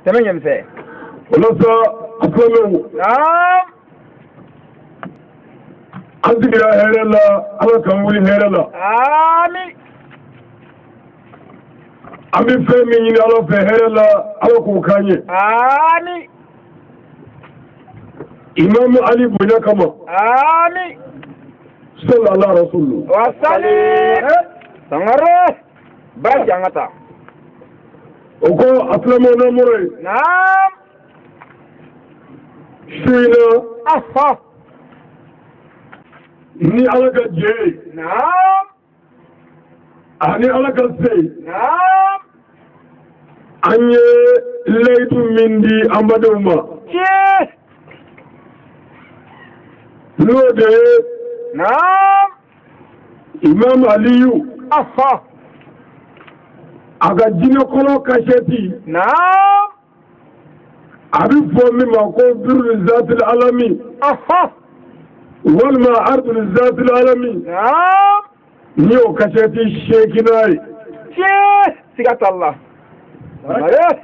تمام مساء ولسه أصلا عندك يا هيرلا أنا كمولي هيرلا آمين أمي فهمي على في هيرلا أنا كوكاني آمين إمام علي بنيا كما آمين صلى الله رسول الله وسلم سمره برجعنا وكو أسلمنا مري نعم شينا أصف إني على كجي نعم أني على كسي نعم أني ليت من دي أمدوما شيء لودي نعم إمام علي أصف aga jine kolo kasheti نعم abi fomi ma ko bir zatil alami أصف wal ma ard zatil alami نعم ni o kasheti shekinai شيء سكت الله سمره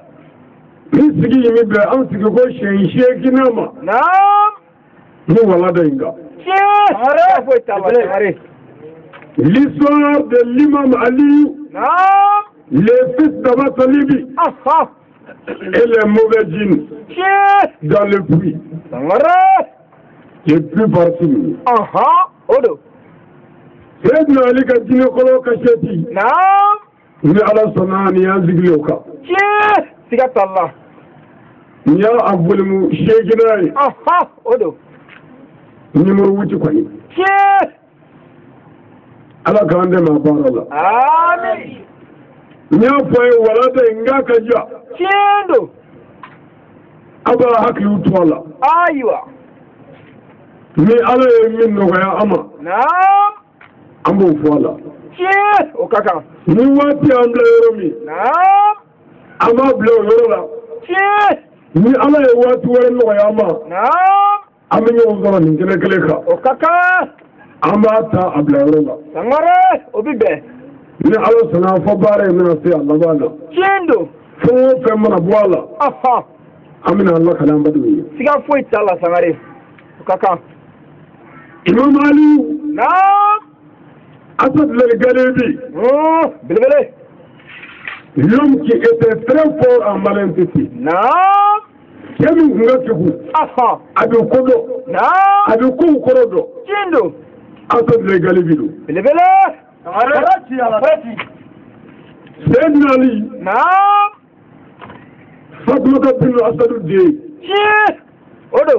ni sigi mi be an sigi ko shekinama نعم ni wala da inga شيء سمره فوت الله سمره l'histoire de l'imam Ali نعم les fils d'Abatalibi أصف et les mauvais djinns شيء dans le puits سمره les plus partis أها أدو Sayyidina Ali ka jine kolo kasheti نعم ni ala sona ni ya zigloka شيء سكت الله ni ya abulmu shekinai أها أدو numéro wuti kwani شيء ala ka ande ma barala آمين nya foy wala da nga ka ja شيندو aba hakli utwala أيوة ni ala min no ya ama نعم ambo fola شيء وكاكا ni wati amla yoromi نعم ama blo yorola شيء ni ala e wati wala no ya ama نعم amenyo zara ni kele kele ka وكاكا ama ta abla yorola سمره وبيبه ni ala sana fa bare mina sai Allah bana شيندو fo fe mana bwala أها amina Allah kana mbadu سكت فوت الله سمره وكاكا imam Ali نعم Asad al-Galibi بلبله l'homme qui était très fort en malinterie نعم kemi ngatiku أها adukodo نعم adukorodo شيندو Asad al-Galibi بلبله Sayyidina Ali نعم Fatmata bin Asad al-Di شيء أدو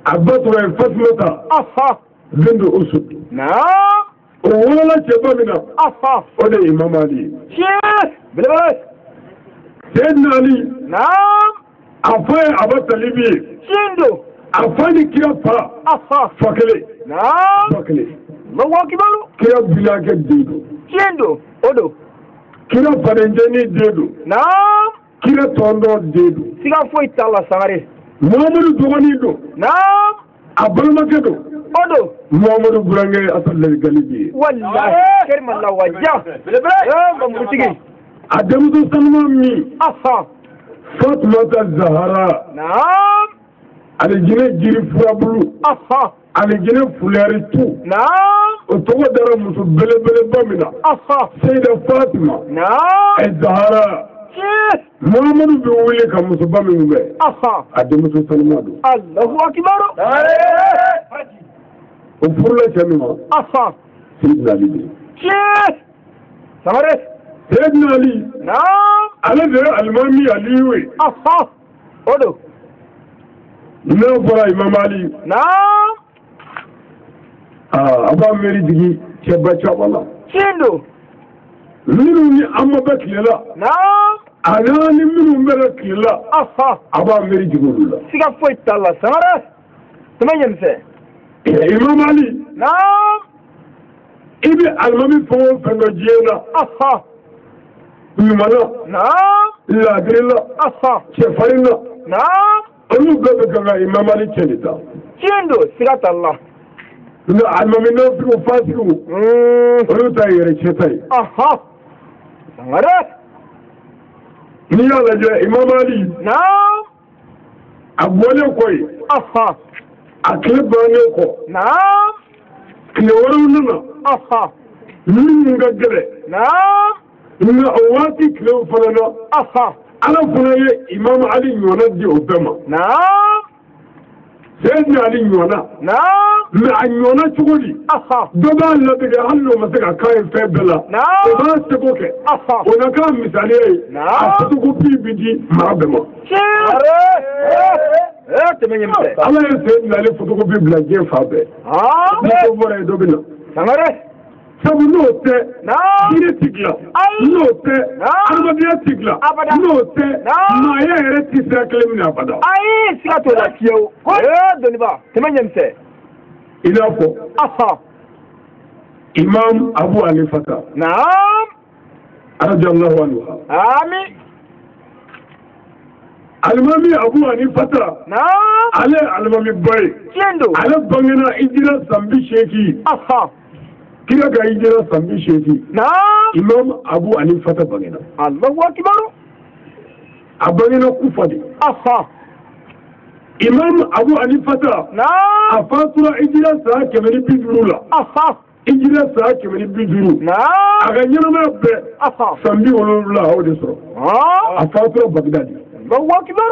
Abbasra Fatmata أها bintu Usud نعم wala chebamina أها ode Imam Ali شيء بلبله Sayyidina Ali نعم afay Abatalibi شيندو afani kira pa أها fakele نعم fakele الله أكبر kira bilake dedo شيندو أدو kira fadenjeni dedo نعم kira tondo dedo سيغا فويت الله سمره Muhammadu dogoni do نعم abalmake do أدو Muhammadu burange Asad al-Galibi والله كرم الله وجهه يا ممتقي adamudu salma mi أها Fatmata Zahara نعم alijine jiri furabulu أها alijine fulari tu نعم otogo dara musu bele bele bamina أها Sayyida Fatima نعم Zahara شيء Muhammadu bi wuli ka musu bamin be أها adamudu salma do الله أكبر o furla chamima أها Sayyidina Ali شيء سمره Sayyidina Ali نعم ala de almami aliwe أها أدو na fara Imam Ali نعم aba meri digi cheba chabala شيندو minu ni amma bakila نعم anani minu mbere kila أها aba meri digulula سيغا فويت الله سمره ثمانية مساء Imam Ali نعم ibi almami fo fengo jena أها yumana نعم ladrila أها chefarina نعم anu bebe kanga Imam Ali chelita شيندو سيغا الله almami no fi fasiku anu ta yere chetai أها سمره ni y'a lajɛ Imam Ali naam a bɔlen kɔ ye a tile bannen kɔ naam tile wɛrɛw nana minnu ka gɛlɛ naam nka o waati tilew fana na Ala fana ye Imam Ali ɲɔgɔnna di o bɛɛ ma naam Seydina Ali ɲɔgɔnna naam mais a ɲɔgɔnna cogo di dɔ b'a latigɛ hali n'o ma se ka k'a ye fɛn bɛɛ la o b'a seko kɛ o na k'a misaliya ye a photocopie bi di maa bɛɛ ma Ala ye Seydina Ali photocopie bila diɲɛ fan bɛɛ ni ko fɔra ye dɔ bɛ na sabu n'o tɛ diinɛ tɛ dilan n'o tɛ adamadenya tɛ dilan n'o tɛ maaya yɛrɛ tɛ sira kelen minɛ abada ayi siga t'o la fiyewu dɔnniba tɛmɛ ɲɛmisɛn i n'a fɔ Imam Abu Hanifata naam radiyallahu anhu amin alimami Abu Hanifata naam ale alimami ba ye tiɲɛ don ale bangena hijira san 80 kira ka hijira san 80 naam Imam Abu Hanifata bangena Allahu akbar a bangena Kufa de Imam Abu Hanifata naam a fatura hijira san 150 la hijira san 150 naam a ka ɲɛnamaya bɛɛ san 70 a y'o de sɔrɔ a fatura Bagdadi Allahu akbar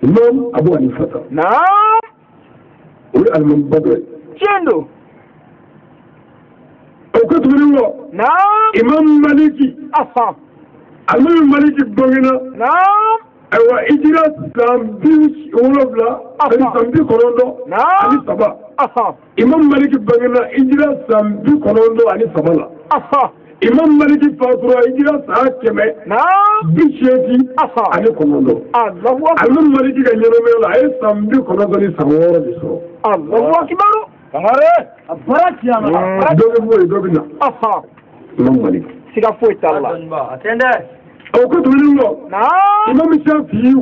Imam Abu Hanifata naam o ye alimami ba dɔ ye tiɲɛ don o ko tuguni wɔ Imam Maliki alimami Maliki bangena naam ayiwa hijira san 70 ani san 90 ani 3 Imam Maliki bangena hijira san 90 ani 3 la Imam Maliki fatura hijira san 180 ani 9 Imam Maliki ka ɲɛnamaya la a ye san 90 ni san 6 de sɔrɔ Allahu akbar dɔ bɛ bɔ yen dɔ bɛ na Imam Maliki siga foyi t'a la o ko tuguni wɔ Imam Shafi'i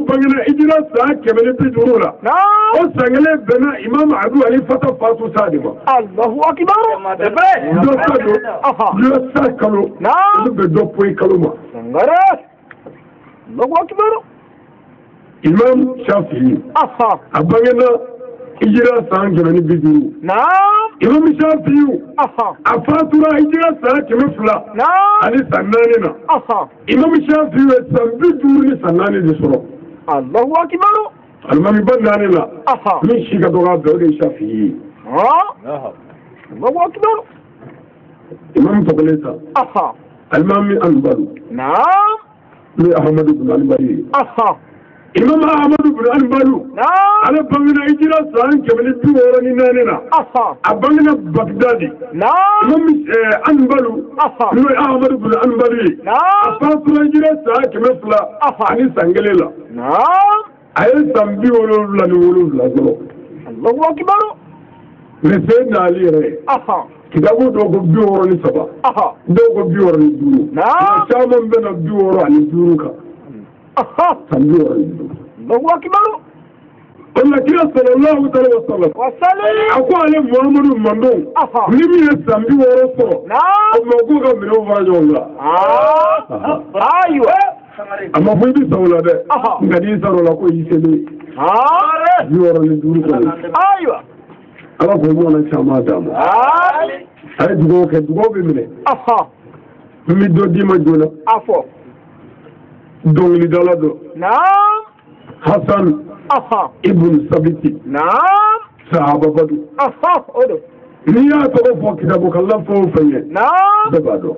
bangena hijira san 150 la o san kelen bɛnna Imam Abu Hanifata fatu sa de ma Allahu akbar dɔ ta don dɔ sa kalo olu bɛ dɔ poyi kalo ma Allahu akbar Imam Shafi'i a bangena hijira san 150 Imam Shafi'i a fatura hijira san 200 ani san 4 na Imam Shafi'i ye san 50 ni san 4 de sɔrɔ Allahu akbar alimami ba 4 la min si ka dɔgɔ bɛɛ o de ye Shafi'i ye Allahu akbar Imam tɔgɔlen sa alimami Anbari n'o ye Ahmadu bin Anbari ye Imam Ahmadu bin Anbari ale bangena hijira san 164 na a bangena Bagdadi Imam Anbari n'o ye Ahmadu bin Anbari a fatura hijira san 200 ani san 1 la a ye san 77 sɔrɔ Allahu akbar mais Seydina Ali yɛrɛ kitabu dɔw ko 63 dɔw ko 65 caman bɛna 65 kan san 65 Allahu akbar wala kira sallallahu alaihi wasallam a ko ale Muhammadu Mandon ni min ye san 60 sɔrɔ o ma k'u ka minɛnw fara ɲɔgɔn kan ayiwa a ma fɔ i bɛ sa o la dɛ nka n'i sara o la ko i selen 65 kɔni ayiwa Ala k'o ɲɔgɔnna caman d'a ma a ye dugawu kɛ dugawu bɛ minɛ min bɛ dɔ d'i ma joona dɔnkilidala dɔ Hasan ibn Sabiti sahaba badu n'i y'a tɔgɔ fɔ kitabu kala fɛn o fɛn ye bɛɛ b'a dɔn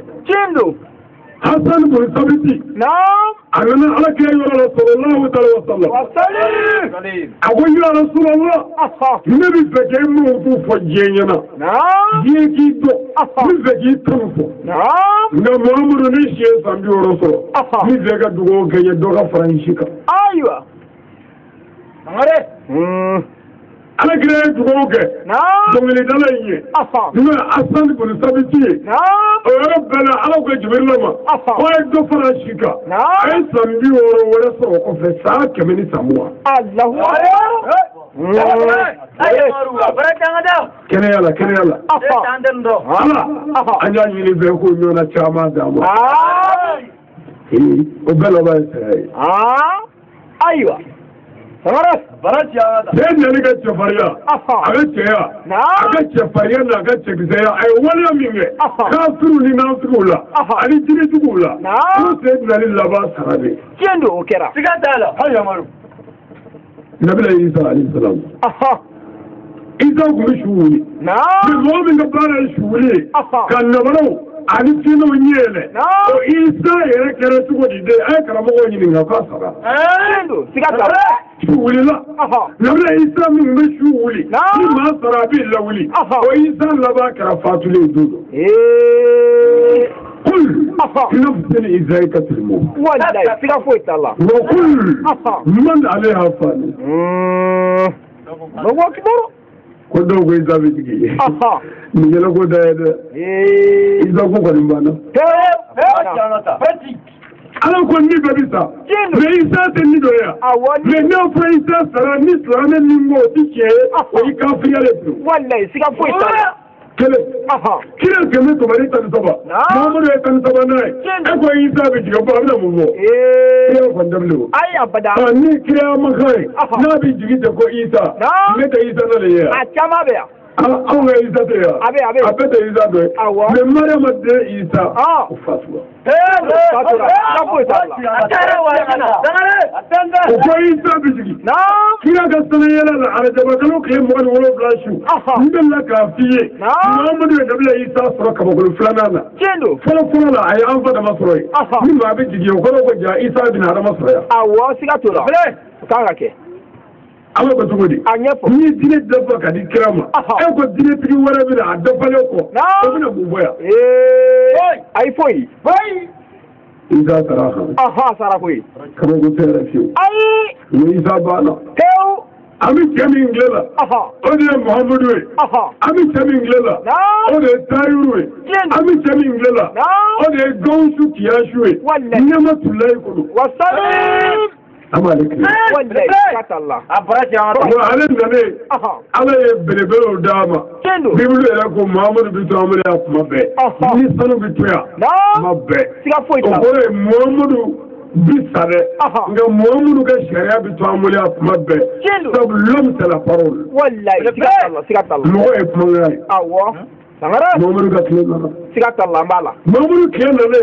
Hasan ibn Sabiti a nana Alakira yɔrɔ la sallallahu alaihi wasallam a ko ya Rasulallah ne bɛ fɛ k'e minnu k'u fɔ diɲɛ ɲɛna diɲɛ k'i dɔn n bɛ fɛ k'i tanu fɔ nka Muhamadu ne si ye san 60 sɔrɔ n bɛ fɛ ka dugawu kɛ n ye dɔ ka fara n si kan Alakira ye dugawu kɛ dɔnkilidala in ye n'o ye Hasan ibn Sabiti ye o yɔrɔ bɛɛ la Ala ko Jibrila ma ko a ye dɔ fara si kan a ye san 60 wɛrɛ sɔrɔ o kɔfɛ san 100 ni san 20 kene yala ala anya nyini be ko nyona chama damo o belo ba sai aywa sai da ni ga cefariya a ga ceya a ga cefariya na ga cefariya ai wani minge ka suru ni na suru ani jini tugu la ko sai da ni laba sarabe kendo o kera siga dala har yamaru nabi Isa alayhi salam Isa ko shuwuli ni mo min ga bara shuwuli kan nabaro ani tino nyele o Isa yere kera tugu di de ai karamo ko ni nga ka sara kendo siga dala shuwuli la nabi Isa min ga shuwuli ni ma sarabe la wuli o Isa laba kara fatule dudo قل نفس إزاية الموت والله سيغا فويت الله وقل من عليها فاني الله أكبر كل دوغو إذا بيتكي نجل كو دايدا إذا كو قريبانا أنا كون نيبا بيسا رئيسا تنيدويا من نوف رئيسا سرا نسلانا نمو تيكي ويكافي يالبنو والله سيغا فويت الله kele kile keme to bari tan soba mamudu e tan soba nai e ko Isa bi jiga ba na mu mo e ko ndamlu ai abada ni kire makai na bi jigi de ko Isa me ta Isa na le ya a chama be an ga Isa te ya abe te Isa do me Maryam de Isa fatwa fatura kapo sala atara wa kana atanda ko Isa bi jigi kira ga sanan yala la arjaba kanu ke mo wala wala blashu ndalla ka fiye Muhammadu da bila Isa sura ka bagul fulana kendo folo la ay an fada masroy ni ma be jigi ko ko ja Isa bin hada masroya awo siga tora kanga ke awa ko tugodi ni dine dabba ka di kirama e ko dine tigi wara bi da dabba le ko ko bina buboya ay foyi Isa saraha sara foyi kama go tere fiu ay ni Isa bana tew ami kemi inglela o de Muhammadu ami kemi inglela o de Tayiru ami kemi inglela o de Gawsu Kiyashu nyama tulai ko wasalim amalik wallahi katalla abaraja wa alen dane ala ye belebelo dama bibulu era ko Muhammadu bi to amale akuma be ni sanu bi toya mabbe siga foita ko Muhammadu bisare nga Muhammadu ka sharia bi to amale akuma be sab l'homme c'est la parole wallahi siga talla mo e kumangay awo sangara Muhammadu ka tlela siga talla mbala Muhammadu kiyana le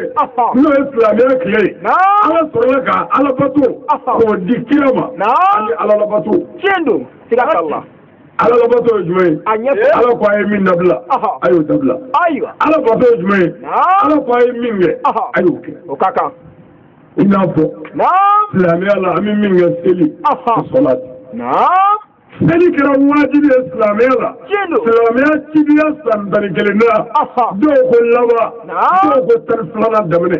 no islamia kiye ala sorla ka ala batu ko dikirama ali ala la batu kendo siga talla ala la batu jumay ala ko ay min nabla ayo dabla aywa ala batu jumay ala ko ay minge ayo ke o kaka ina fo islamia la amin minge seli salat seli kira wajibi islamia la islamia cibiya sandani kelina do ko laba do ko tarflana damne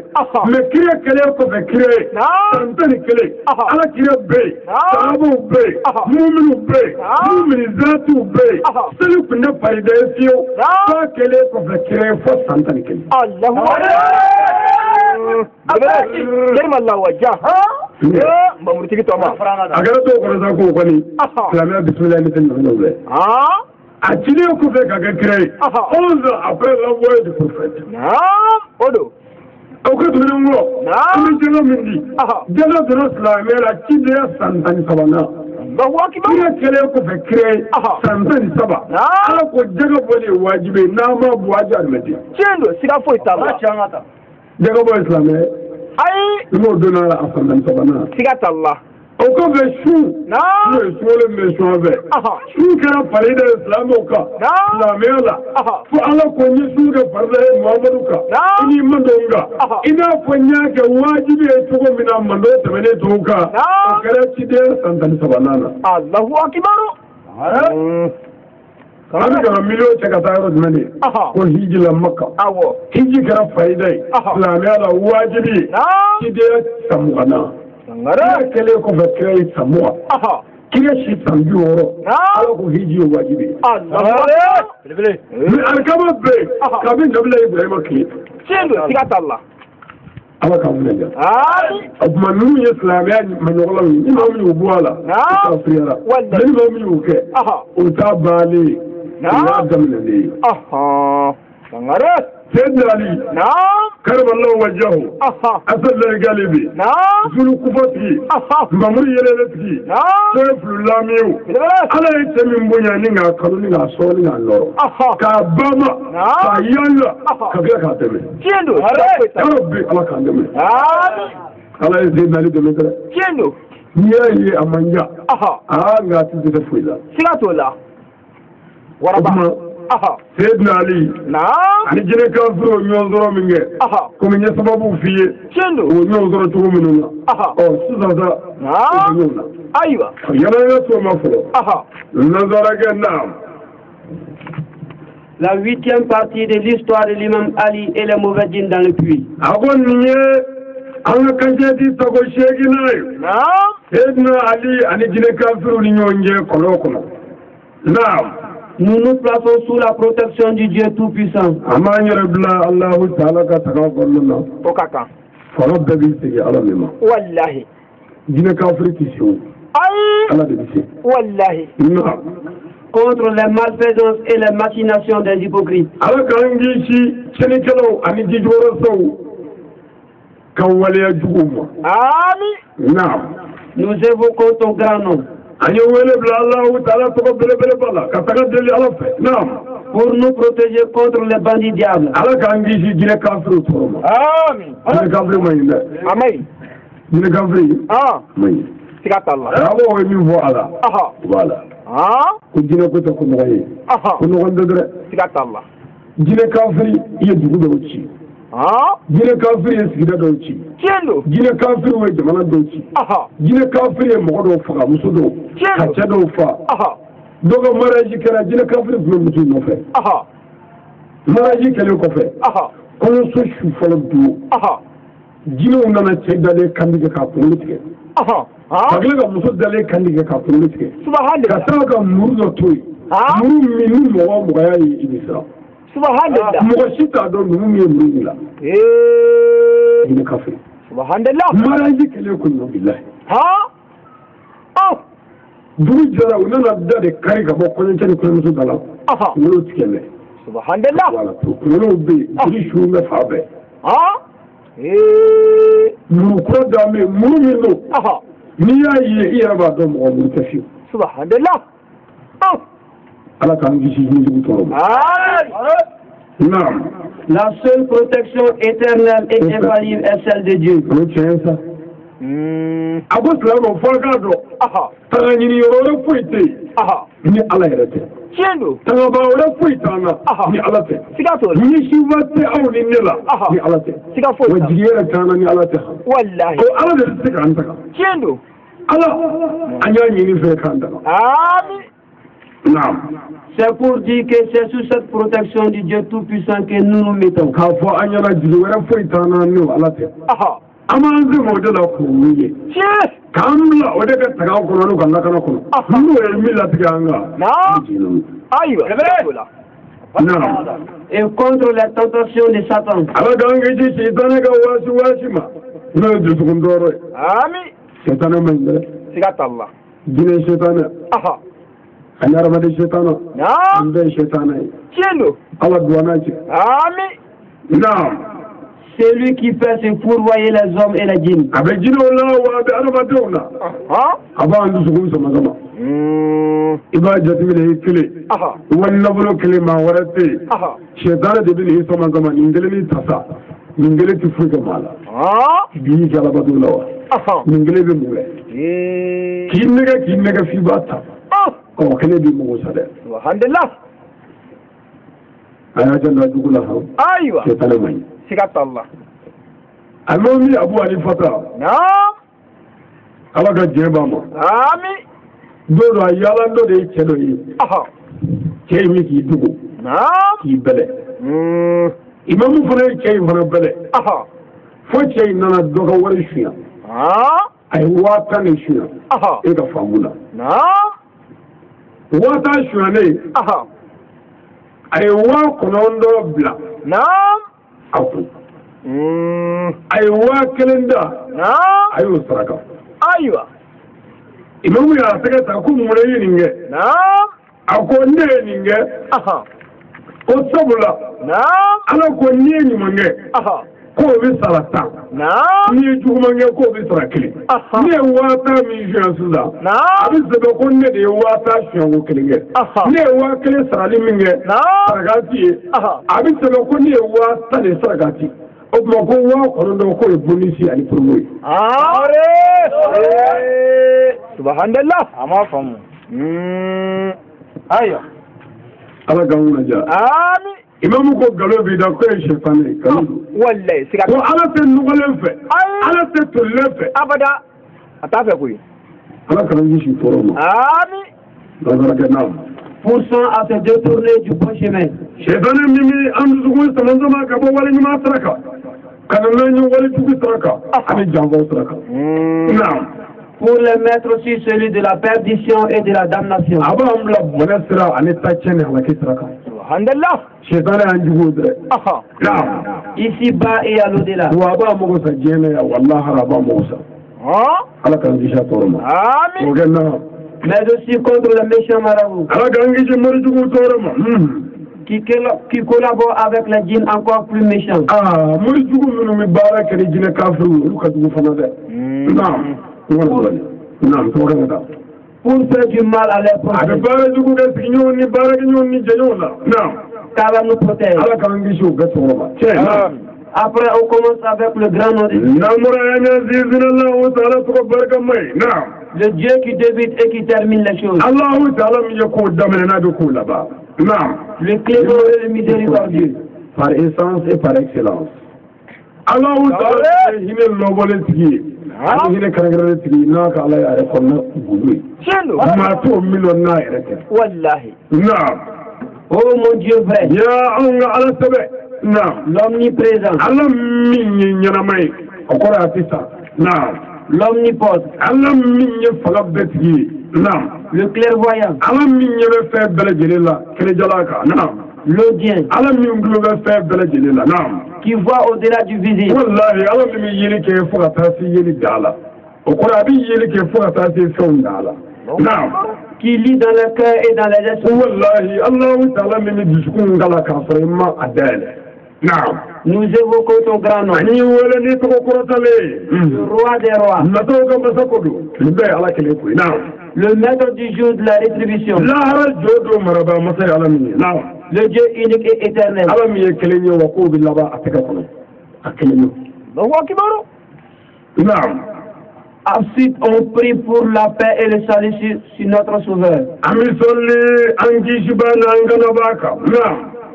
me kire kele ko be kire sandani kele ala kire be sahabu be mu'minu be mu'min zatu be seli kunna faida fiyo ba kele ko be kire fo sandani kele Allahu akbar kirma Allah wajha ba murtiki to ma agara to ko za ko kwani islamia bismillah ni tan no a cile ku fe ka kire onze après la voix du prophète odo o ko dum ngo mi jelo mindi jelo do islamia la cile santani sabana Allahu akbar kire kele ku fe kire santani saba ala ko jaga bole wajibe na ma bu waji almadi kendo siga foi talla jaga bo islamia ay mo dona la santani sabana siga talla o ko be su no su le me su ave su kara farida islamo ka islamia la fu ala ko ni su ga farda Muhammadu ka ni mandonga ina ko nya ke wajibi e to ko mina mando tamene to ka kara ci de santan sabanana Allahu akbar Kami kara milio ceka tayro dmeni ko hiji la Makka hiji kara farida islamia la wajibi ci de samugana ngara kele ko be kire samua kire shi tambi woro ala ko hiji wajibi alkama be kabin dabla Ibrahim ke kendo siga talla ala ka mun ja amin abuma nu ye islamia manyola ni ma mu bu ala ta friera ni ma mu ke o ta bali na gamna ne sangare sayyidina ali karaballahu wajhahu asal galibi zulu kufati mamuri yeleleti sefulu lamiu ala yete min bunya ni nga kanu ni nga so ni nga loro ka bama ka yalla ka ga ka teme tiendo rabbi ala ka ndeme ala sayyidina ali de metre tiendo niye amanya nga tinde fuila sigatola waraba sayyidina ali ani jine kafiro nyonzoro minge comme nya sababu fiye chendo nyonzoro to minuna sisa aywa yana ya so mafolo nazara ganam. La 8e partie de l'histoire de l'imam Ali et les mauvais djinns dans le puits. Agon niye anga kanjeti tago shegi nayo sayyidina ali ani jine kafiro ni nyonje kono Nous nous plaçons sous la protection du Dieu Tout-Puissant. Wallahi. Wallahi. Contre les malfaisances et les machinations des hypocrites. Nous évoquons ton grand nom. Pour nous protéger contre les bandits diables. Jine kafiri ye sigida dɔw ci jine kafiri ye jamana dɔw ci jine kafiri ye mɔgɔ dɔw faga muso dɔw ka cɛ dɔw fa dɔw ka mariage kɛra jine kafiri tun bɛ muso nɔfɛ mariage kɛlen kɔfɛ kɔɲɔso su fɔlɔ don jinew nana cɛ dalen kantigɛ k'a kunkolo tigɛ ka tila ka muso dalen kantigɛ k'a kunkolo tigɛ ka taa ka muru dɔ to yen muru min ni mɔgɔ y'a ye i bɛ siran Subhanallah. Mɔgɔ si t'a dɔn numu min ye muru la. Jine kafiri. Subhanallah. Mariage kɛlen ko ɲɔ bilahi. Dugu jɛra u nana da de kari ka bɔ kɔɲɔcɛ ni kɔɲɔmuso da la. Kunkolo tigɛ mɛ. Subhanallah. Voilà. Kunkolow bɛ yen jiri su bɛ fa bɛɛ. Muru kura d'a mɛ muru min don. N'i y'a ye i yɛrɛ b'a dɔn mɔgɔ muru tɛ fiyewu. Subhanallah. La seule protection éternelle et infaillible est celle de Dieu. C'est pour dire que c'est sous cette protection du Dieu Tout-Puissant que nous nous mettons. Et contre les tentations de Satan. Anyaramade shetana. Ande shetana. Tiens-nous. Allah douanaji. Amen. Naam. C'est lui qui fait se fourvoyer les hommes et les djinns. Avec Djino là ou avec Aramadona. Avant de se commencer madame. Iba jatimile kile. Wala bolo kile ma warate. Shetana de bini soma zama ingele ni tasa. Ingele ti fuka mala. Bi jala badula wa. Ingele be mule. Kinega fibata. Oh, kene bi mo sade. Alhamdulillah. Aya jalla dugula ha. Aywa. Ke talamai. Sigat Allah. Aloni Abu Hanifata. Naam. Ala ga jeba mo. Amin. Do yala do de chedo yi. Ke mi ki dugu. Naam. Ki bele. Imamu fana ke fana bele. Fo ke nana doga wari shuya. Ay wata ne shuya. E ka famula. Naam. Wata shuane. Ay wa konondo bla. Naam. Apu. ay wa kelenda ayo saraka aywa imamu ya saka ta ku mu ne ninge ako ne ninge o sabula ala ko ne ni mange ko bi salata ni jugumange ko bi sarakili ne wata mi jesuza abi sebe ko ne de wata shongo kilinge ne wa kele sarali minge saragati abi sebe ko ne wata de saragati o mo ko wa ko do ko e bonisi ali promoy subhanallah ama famu ayo ala gawuna ja amin imamu ko galo bi da ko shefane kalu wallahi sika ko ala te nugalen fe ala te tolle fe abada atafe ko ala kan yi shi foro ma amin bazara nam poussant à se détourner du bon chemin shefane mimi am zugu samanzo ma ka bo wala ni ma saraka kana nanyu wala tugu saraka ani jango saraka nam pour les mettre sur celui de la perdition et de la damnation abam la monasira ani tachene ala ki saraka alhamdulillah shaytan an jugude ici bas et à l'au-delà wa ba mo sa jene ya wallahi raba mo sa ala kan disha torma amin ogena mais aussi contre le méchant marabout ala gangi je mari jugu torma qui collabore avec les djinns encore plus méchants mari jugu minu mi baraka ni jine kafiru lu ka jugu fana de naam pour faire du mal à leurs prophètes. Qu'Allah nous protège. Après, on commence avec le grand nom de Dieu. Le Dieu qui débute et qui termine les choses. Le clément et le miséricordieux. Par essence et par excellence. Allah ani hine karagara tigi na ka ala ya ko na bulu ma to million na ireke wallahi naam oh mon Dieu vrai ya anga ala sabe naam l'omniprésent ala min nyana mai okora atisa naam l'omnipotent ala min falab betigi naam le clairvoyant ala min be fe belejela kele jalaka naam l'audient ala min be fe belejela naam qui voit au-delà du visible. Wallahi, Allah mi yeli ke fuka tasi yeli dala. Okora bi yeli ke fuka tasi fon dala. Naam. Qui lit dans le cœur et dans les esprits. Wallahi, Allah ta'ala mi disukun gala ka farima adele. Naam. Nous évoquons ton grand nom. Ani wala ni to korotale. Le roi des rois. Nato ga masakodo. Libe ala kele ku. Naam. Le maître du jour de la rétribution. La har jodo maraba masai alami. Naam. Le Dieu unique et éternel. Alami yekelenyo wa ko bilaba ataka kono. Akelenyo. Naam. Ensuite, on prie pour la paix et le salut sur notre Sauveur.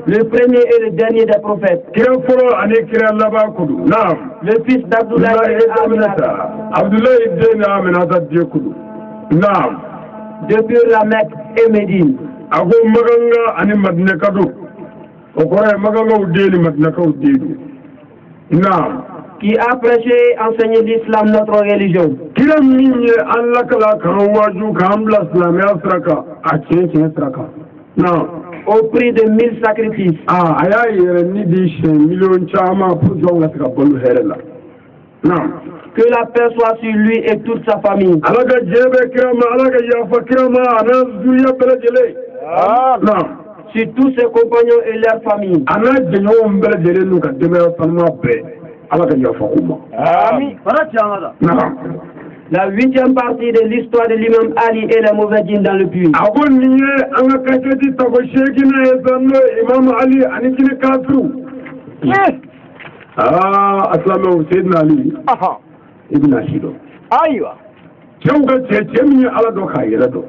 Le premier et le dernier des prophètes. Le fils d'Abdoulaye et Aminata. Depuis la Mecque et Médine. Qui a prêché et enseigné l'islam, notre religion. Au prix de 1000 sacrifices. Que la paix soit sur lui et toute sa famille. Sur tous ses compagnons et leurs familles. Amin. La 8e partie de l'histoire de l'imam Ali et les mauvais djinns dans le puits. Aslama Sayyidina Ali ibn Ashido. Aywa. Jawga ce ala do khayira do.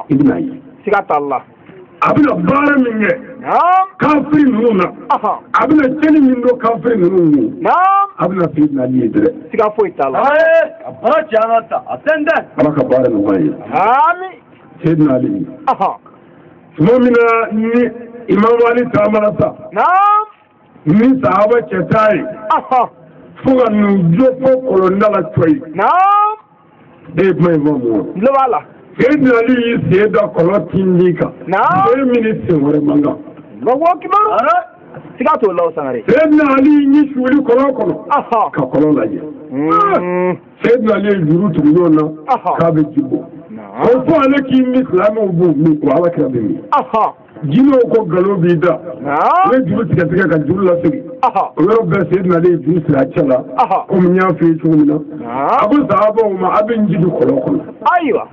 Ibn Ali. Sigata Allah. Abina bara minge. Kafiri nuna. Abina cheni mindo kafiri nunu. Abina Sayyidina Ali idre. Siga foi tala. Abara janata. Atende. Abaka bara nuwaye. Amin. Sayyidina Ali. Mumina ni Imam Ali tamarasa. Ni sahaba chetai fuga nujopo kolondala twai mai mamu lo wala Ali seda kolotindika minutes wore manga lo woki maro Sigato law sangare. Sayyidina Ali ni shuri kono. Aha. Ka kono laje. Sayyidina Ali juru tugona. Ka be jibo. Ko fo ale ki ni islamu bu mi ko ala ka be mi. Aha. Jino ko galo bi da. Ne juru tiga ka juru la sigi. Aha. Oro be Sayyidina Ali juru sira chala. Ko mi nya fi chumina. Abu sahaba ma abin jidu kono. Aywa.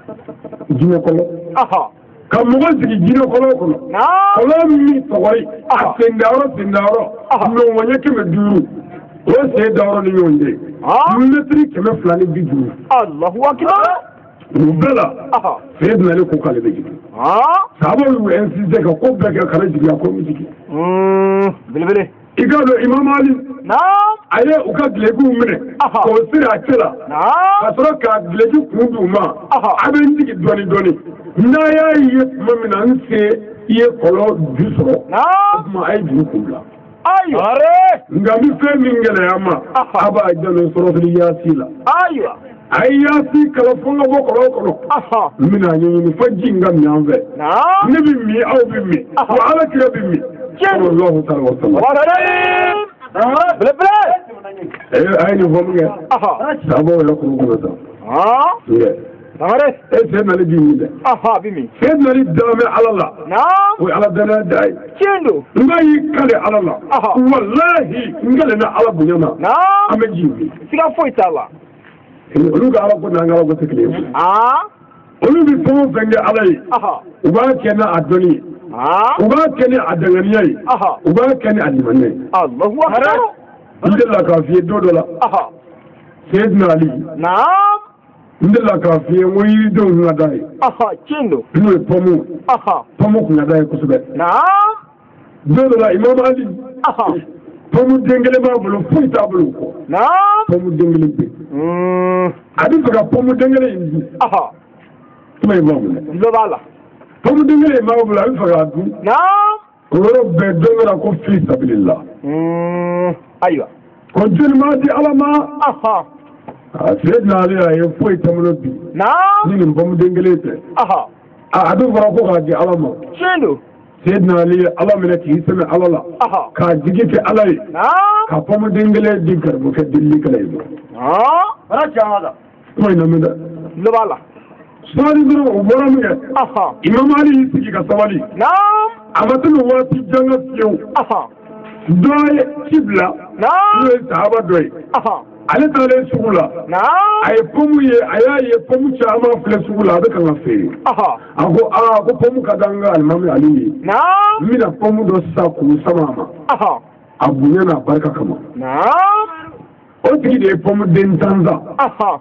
Jino kono. Aha. Ka mɔgɔ sigi jinɛ kɔlɔn kɔnɔ kɔlɔn min tɔgɔri a sendayɔrɔ ɲɔgɔn ɲɛ 500 o sen dayɔrɔ ni ɲɔgɔn cɛ mɛtiri 250 Allahu akbar u bɛɛ la Sayyidina Ali ko k'ale bɛ jigin sahabaw y'u insisté ka ko bɛɛ kɛ kana jigin a ko n bɛ jigin belebele i k'a dɔn Imam Ali a ye u ka dulokiw minɛ k'o siri a cɛ la ka sɔrɔ ka duloki kun d'u ma a bɛ n jigi dɔɔni dɔɔni n'a y'a ye tuma min na n se i ye kɔlɔn ju sɔrɔ o tuma a ye juru kun bila nka ni fɛn min gɛlɛya ma a b'a jalo sɔrɔtuli yaasi la a ye yaasi kalan fo n ka bɔ kɔlɔn kɔnɔ n bɛna ɲɛɲini fo ji in ka min an fɛ ne bɛ min aw bɛ min wa ala kira bɛ min sallallahu ta'ala wa sallam a ye nin fɔ min kɛ sababu yɛrɛ kuru kɔnɔ sa Sayyidina Ali bi min dɛ Sayyidina Ali dalen bɛ Ala la o ye Ala danaya da ye n ka y'i kale Ala la walahi n kale na Ala bonya ma an bɛ ji min siga foyi t'a la olu ka Ala ko n'an ka Ala ko tɛ kelen ye olu bɛ fɛn o fɛn kɛ Ala ye u b'a kɛ n'a dɔnni ye u b'a kɛ ni a danganiya ye u b'a kɛ ni a limaniya ye n delila k'a f'i ye don dɔ la Sayyidina Ali n delila k'a f'i ye n ko yiridenw kun ka d'a ye n'o ye pɔmu kun ka d'a ye kosɛbɛ don dɔ la Imam Ali pɔmu den kelen b'a bolo foyi t'a bolo kɔ pɔmu den kelen bɛ a bɛ fɛ ka pɔmu den kelen in dun tuma ye maa mun dɛ pɔmu den kelen in b'a bolo a bɛ fɛ k'a dun o yɔrɔ bɛɛ don dɔ la ko fi sabilillah ko joli maa di Ala ma Sayyidina Ali a ye foyi tɛmɛnɔ bi ni nin pɔmu den kelen tɛ a bɛ fɔra ko k'a di Ala ma Sayyidina Ali ye Ala minɛ k'i sɛmɛ Ala la k'a jigi kɛ Ala ye ka pɔmu den kelen di garibukɛ delikɛla ye kuma in lamɛn dɛ sabali dɔrɔn o bɔra min kɛ Imam Ali y'i sigi ka sabali a ma tɛmɛ waati jan ka fiyewu dɔ ye ci bila n'o ye sahaba dɔ ye ale taalen sugu la a ye pɔmu ye a y'a ye pɔmu caman filɛ sugu la a bɛ kan ka feere a ko ko pɔmu ka di an ka alimami Ali ye n bɛna pɔmu dɔ sisan k'u sama a ma a bonya n'a barika kama o tigi de ye pɔmu den tan san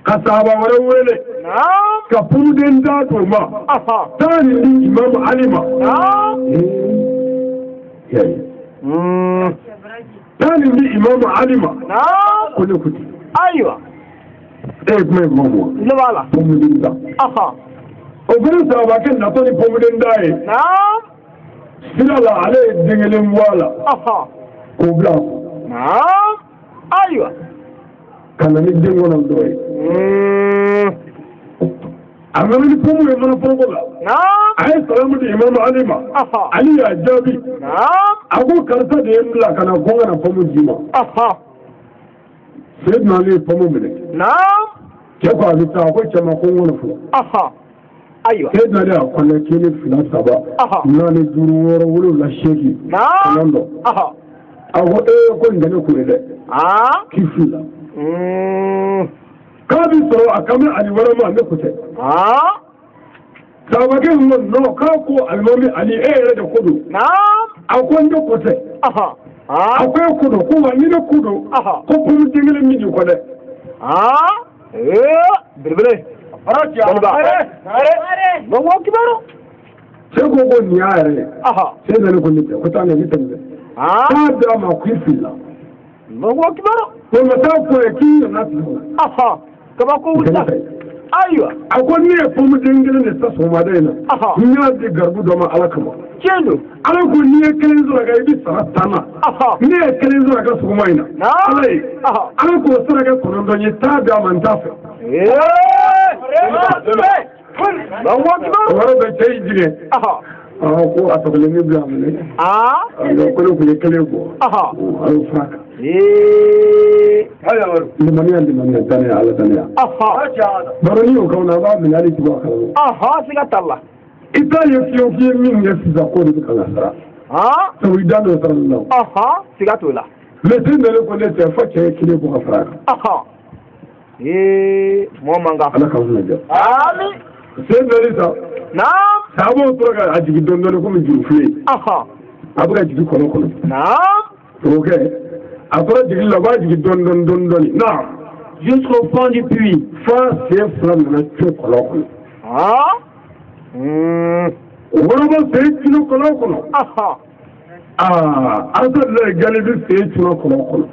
ka sahaba wɛrɛ wele ka pɔmu den tan t'o ma taa nin di Imam Ali ma taa nin di Imam Ali ma ko ne kuti kuma ye kuma mɔ pɔmu den tan o fana sahaba kɛ natɔ ni pɔmu den tan ye sira la ale ye den kelen bɔ a la k'o bila a kun ka na ni den kɔnɔntɔn ye a nana ni pɔmu ye mana foroko la a ye salamu di Imam Ali ma Ali y'a jaabi a ko karisa de ye n bila ka na ko n kana pɔmu d'i ma Sayyidina Ali ye pɔmu minɛ cɛ ko a bɛ taa a ko cɛ ma ko n kɔnɔ filɛ Sayyidina Ali a kɔnɛ 1 2 3 4 5 6 7 8 9 a ko ko nin tɛ ne kun ye dɛ k'i fili la k'a bɛ sɔrɔ a kan bɛ Ali wɛrɛ ma ne ko tɛ sahabakɛ in ko non k'a ko alimami Ali e yɛrɛ de ko don a ko ne ko tɛ a ko e ko don ko wa ni ne ko don ko pɔmu den kelen min di kɔ dɛ belebele cɛ ko ko nin y'a yɛrɛ ye Sayyidina Ali ko ne tɛ ko taa ne tɛ k'a d'a ma k'i fili la ko ma taa fɔ ye k'i nana sigi kabako wulila a ko ne ye pɔmu den kelen de ta sɔgɔmada in na n y'a di garibu dɔ ma Ala kama Ala ko n'i ye kelen sɔrɔ ka i bɛ sara 10 na ne ye kelen sɔrɔ ka sɔgɔma in na Ala ye Ala k'o saraka 9 ye taa d'a ma n t'a fɛ o yɔrɔ bɛ cɛ y'i jigin ko a tokole ni bla mene ko lo kule kele ko ayo faka ni mani tane ala tane barani o kauna ba min ali tiba kala sigatalla italia fiyo min yesiza ko de kala sara so we done with Allah sigatola le tindale ko le te fa ke kile ko faka momanga ala kawna ja amin c'est ça naam sabo to ga ajigi dondon ko mi jufle abuga jigi kono naam ok après jigi la ba jigi dondon naam jusqu'au fond du puits c'est flam na to kono worobo c'est kilo kono asa le galibi c'est kilo kono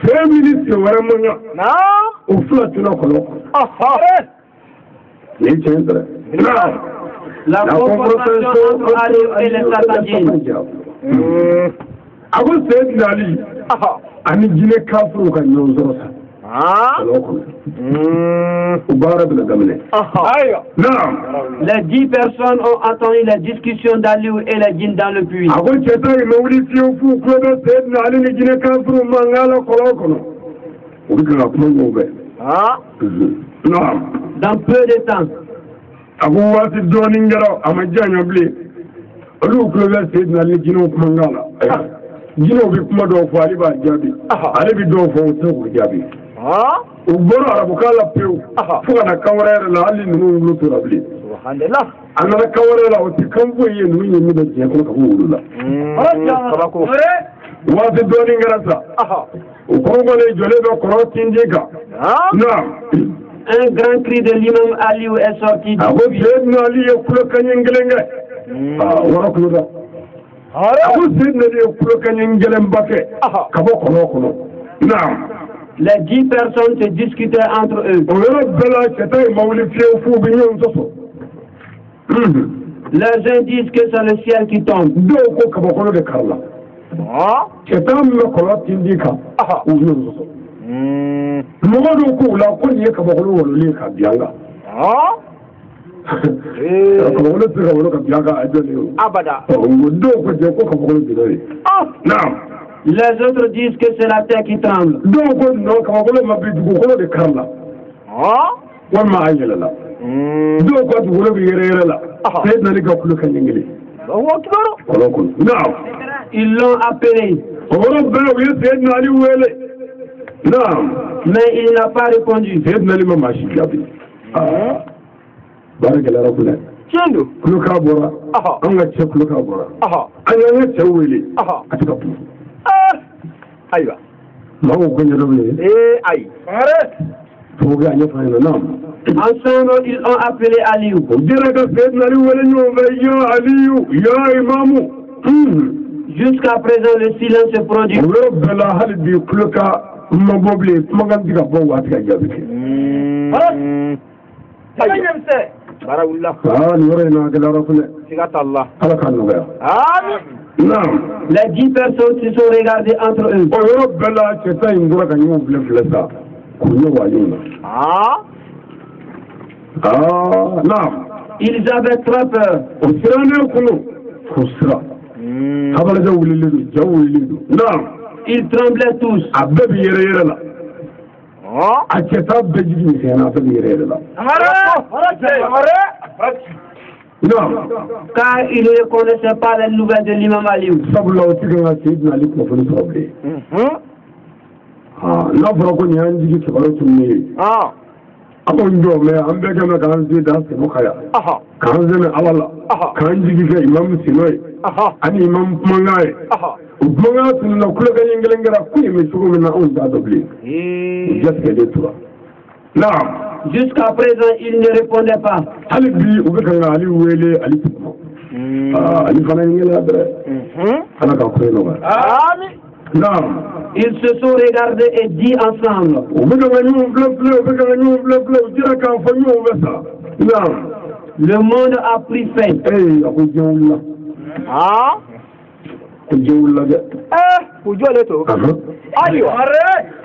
c'est minutes vraiment naam au flat kilo kono la confrontation entre Ali et les Sataniens. A ko Seydina Ali ani jinɛ kafiriw ka ɲɔgɔn sɔrɔ sa. Les 10 personnes ont entendu les discussions d'Ali et les djinns dans le puits. A ko cɛ ta yen mɛ wuli fiyewu f'u kulo bɛ Seydina Ali ni jinɛ kafiriw mankan la kɔlɔn kɔnɔ. O bɛ kan ka kuma ɲɔgɔn fɛ. Dans peu de temps. Abu wati doni ngara amajanyo bli. Olu kulobe Seydina Ali jino kumangala. Jino bi kuma do fo ali ba jabi. Ali bi do fo to jabi. Uboro arabu kala pew. Fuga na kawara la ali nunu ngulu rabli. Subhanallah. Anana kawara la oti kambo ye nunu yemi do je ko ko wulula. Sabako. Wati doni ngara sa. Ukongo le jole do koro tindika. Un grand cri de l'imam Ali est sorti. Les 10 personnes se discutaient entre eux. Les uns disent que c'est le ciel qui tombe. Mɔgɔ ko la ko ni ka bɔkolo wololen ka bianga kabakolo tɛ ka wolo ka bianga a jɔlen abada do ko jɛ ko ka bɔkolo bilali naam les autres disent que c'est la terre qui tremble do ko non ka bɔkolo ma bi dugukolo de karla walima a yɛlɛla do ko dugukolo bi yɛrɛ la c'est nani ka kulo ka ɲɛngili naam ils l'ont appelé o yɔrɔ bɛɛ u ye c'est nani wele. Non. Mais il n'a pas répondu. C'est une aliment machine. Barakela Rabula. Tiendo. Kulukabora. On a tchèque Kulukabora. Anya tchèwele. Atikapu. Aïwa. Maman connaît le aïe. Faut gagner par un homme. Ensemble, ils ont appelé Aliou. On dirait que c'est une aliment Aliou. Ya Imamou. Jusqu'à présent, le silence se produit. Bela Halibi Kuluka. Mobile, Magandiga Boat Yabi. Baraullah. Lorena de la Rafale. Sigatallah. Alakanouer. Non. Les 10 personnes se sont regardées entre eux. Bella, c'est une drogue à nous, Flessa. Non. Ils avaient très peur. Au Sirane Kounou. Foussra. Non. Ils tremblaient tous. Non. Car ils ne connaissaient pas les nouvelles de l'imam Aliou. Amon do me ambe gama kan ji da se mukaya kan zeme awala kan ji ga imam sinoi ani imam mangai manga sun na kula ga yingelengara ku mi sugo na on da dobli just que des trois là jusqu'à présent il ne répondait pas ali bi u ga kan ali wele ali ali fana ngela dre ana ka ko no amin. Non. Ils se sont regardés et dit ensemble. Le monde a pris fin.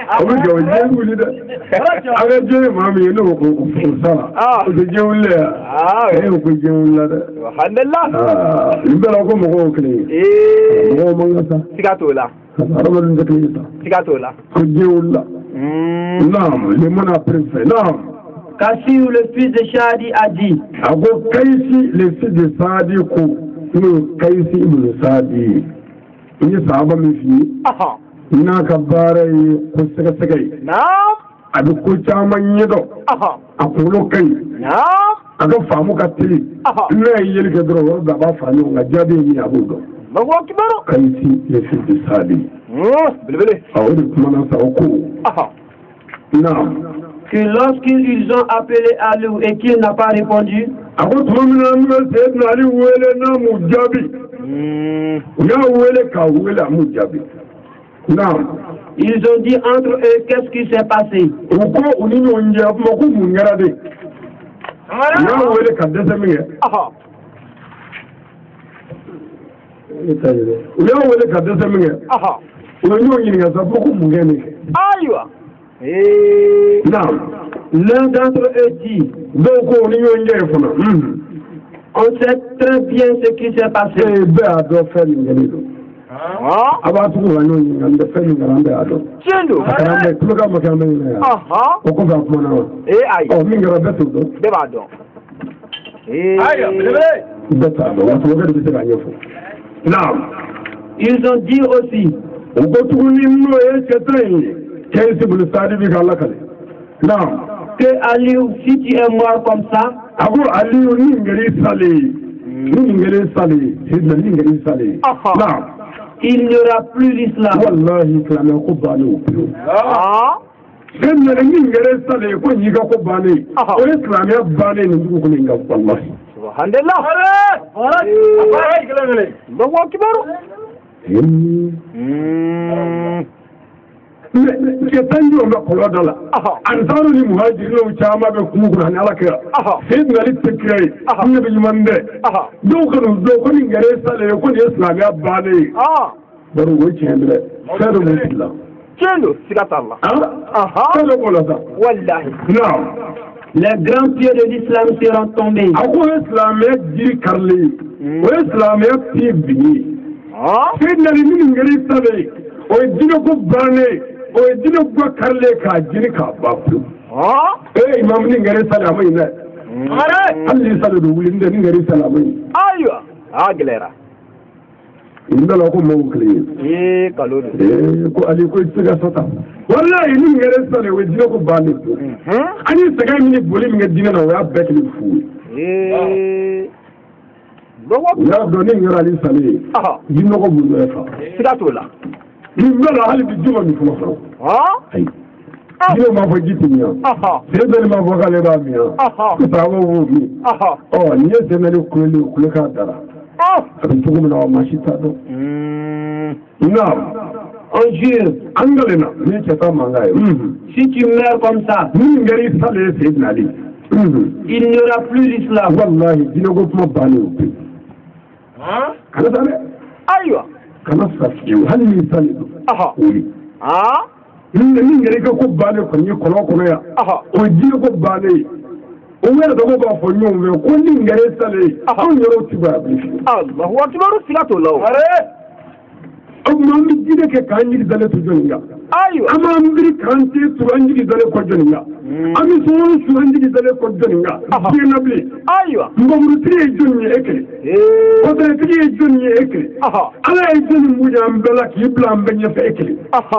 Abu go jewuli da. Aga je mami no ko sala. Ko jewuli. Ko jewula da. Alhamdulillah. Imbela ko mo ko kle. Mo mangasa. Sigatola. Arabarin da kle ta. Sigatola. Ko jewula. Naam, le mona préfet. Naam. Kassi le fils de Shadi a dit. Ago Kaisi le fils de Sadi ko. No Kaisi ibn Sadi. Ni sahaba mi fi. Aha. Ina ka bare ko sega sega. Naam. Adu ko chaman yedo. Aha. Akulo kai. Naam. Aga famu ka tili. Aha. Ina yeli ke dro da ba famu nga jabe ni abudo. Allahu akbar. Kaisi le fils de Sadi. Bilbili. Awodi kuma na sa ko. Aha. Naam. Que lorsqu'ils ont appelé à lui et qu'il n'a pas répondu, ils ont dit entre eux qu'est-ce qui s'est passé. L'un d'entre eux dit, on sait très bien ce qui s'est passé. Ils ont dit aussi, que Aliou, si tu es mort comme ça, il n'y aura plus l'islam. Ketanjo na kolodala ansaru ni muhajirin chama be kumugura ni alaka sayyidina ali tikrai annabi yimande do ko ni gare sale ko ni islamiya bane baru go chendre sadu musilla chendo sigata Allah sadu kolada wallahi non les grands pieds de l'islam seront tombés. Ako islamiya ji karli o islamiya pi bini sayyidina ali ni gare sale o dino ko bane o dino ko karle ka jini ka bapu imam ni ngare salama ina alli saladu wulinde ni ngare salama aywa aglera indala ko mo kle kalodi ko ali ko tiga sota wallahi ni ngare sale o dino ko bane ani saga mi ni boli mi ngadi na wa bekli fu ya do ni ngara ali sale dino ko bu fa sigatola Nimela hali bijuma mifumo. Ai. Ndio mambo jitimia. Sasa mambo kale ba mia. Sababu wubi. Niye semele kule ka dara. Abituko na mashita do. On jure. Angalena ni chata mangayo. Si tu meurs comme ça, ni ngari sale sayyidina Ali. Il n'y aura plus l'islam. Wallahi dino go kuma bani. Kana sale? Aywa. Kana safiyo hali ni salido ni ngere ko bane ko ni kono ya o ji ko bane o wera do ko fo nyom we ko ni ngere sale o yoro tiba bi Allahu akbar silato law o mambi jide ke kanji dale to joninga ayo ama mbiri kanti to anji dale ko joninga ami so so anji dale ko joninga bi nabi ayo mbomru tri jonni ekle ko de tri jonni ekle ala e jonni muja ambela ki blam benye fe ekle